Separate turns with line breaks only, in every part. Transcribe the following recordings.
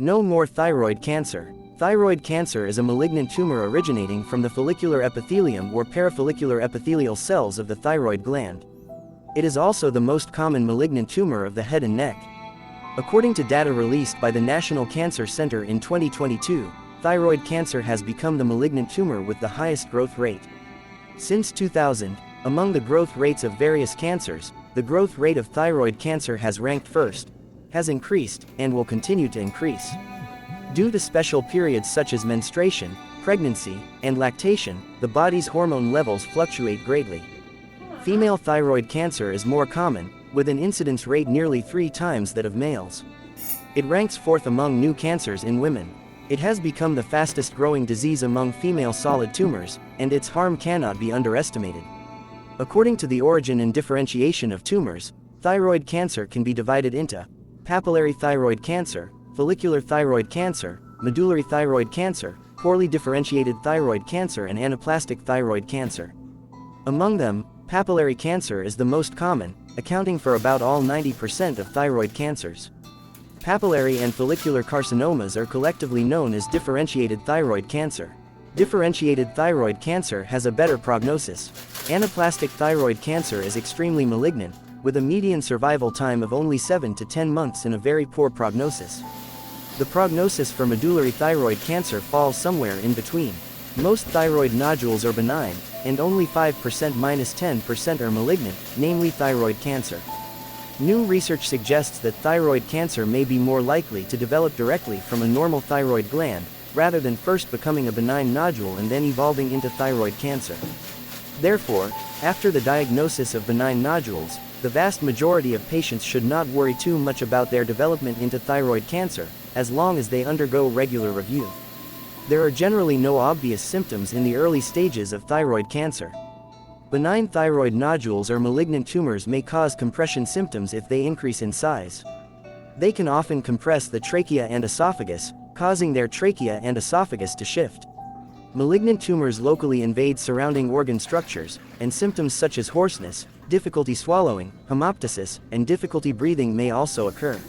No more thyroid cancer. Thyroid cancer is a malignant tumor originating from the follicular epithelium or parafollicular epithelial cells of the thyroid gland. It is also the most common malignant tumor of the head and neck. According to data released by the National Cancer Center in 2022, thyroid cancer has become the malignant tumor with the highest growth rate. Since 2000, among the growth rates of various cancers, the growth rate of thyroid cancer has ranked first, has increased, and will continue to increase. Due to special periods such as menstruation, pregnancy, and lactation, the body's hormone levels fluctuate greatly. Female thyroid cancer is more common, with an incidence rate nearly 3 times that of males. It ranks fourth among new cancers in women. It has become the fastest growing disease among female solid tumors, and its harm cannot be underestimated. According to the origin and differentiation of tumors, thyroid cancer can be divided into papillary thyroid cancer, follicular thyroid cancer, medullary thyroid cancer, poorly differentiated thyroid cancer, and anaplastic thyroid cancer. Among them, papillary cancer is the most common, accounting for about all 90% of thyroid cancers. Papillary and follicular carcinomas are collectively known as differentiated thyroid cancer. Differentiated thyroid cancer has a better prognosis. Anaplastic thyroid cancer is extremely malignant, with a median survival time of only 7 to 10 months and a very poor prognosis. The prognosis for medullary thyroid cancer falls somewhere in between. Most thyroid nodules are benign, and only 5%-10% are malignant, namely thyroid cancer. New research suggests that thyroid cancer may be more likely to develop directly from a normal thyroid gland, rather than first becoming a benign nodule and then evolving into thyroid cancer. Therefore, after the diagnosis of benign nodules, the vast majority of patients should not worry too much about their development into thyroid cancer, as long as they undergo regular review. There are generally no obvious symptoms in the early stages of thyroid cancer. Benign thyroid nodules or malignant tumors may cause compression symptoms if they increase in size. They can often compress the trachea and esophagus, causing their trachea and esophagus to shift. Malignant tumors locally invade surrounding organ structures, and symptoms such as hoarseness, difficulty swallowing, hemoptysis, and difficulty breathing may also occur.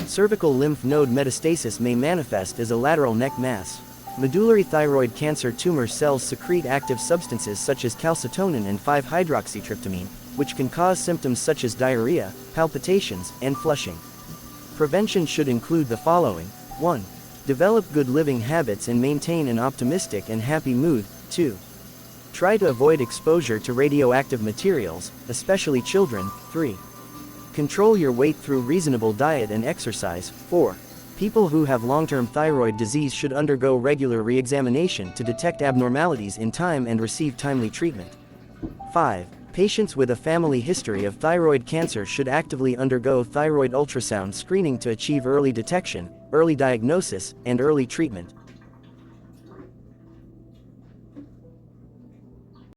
Cervical lymph node metastasis may manifest as a lateral neck mass. Medullary thyroid cancer tumor cells secrete active substances such as calcitonin and 5-hydroxytryptamine, which can cause symptoms such as diarrhea, palpitations, and flushing. Prevention should include the following: 1. Develop good living habits and maintain an optimistic and happy mood. 2. Try to avoid exposure to radioactive materials, especially children. 3. Control your weight through reasonable diet and exercise. 4. People who have long-term thyroid disease should undergo regular re-examination to detect abnormalities in time and receive timely treatment. 5. Patients with a family history of thyroid cancer should actively undergo thyroid ultrasound screening to achieve early detection, early diagnosis, and early treatment.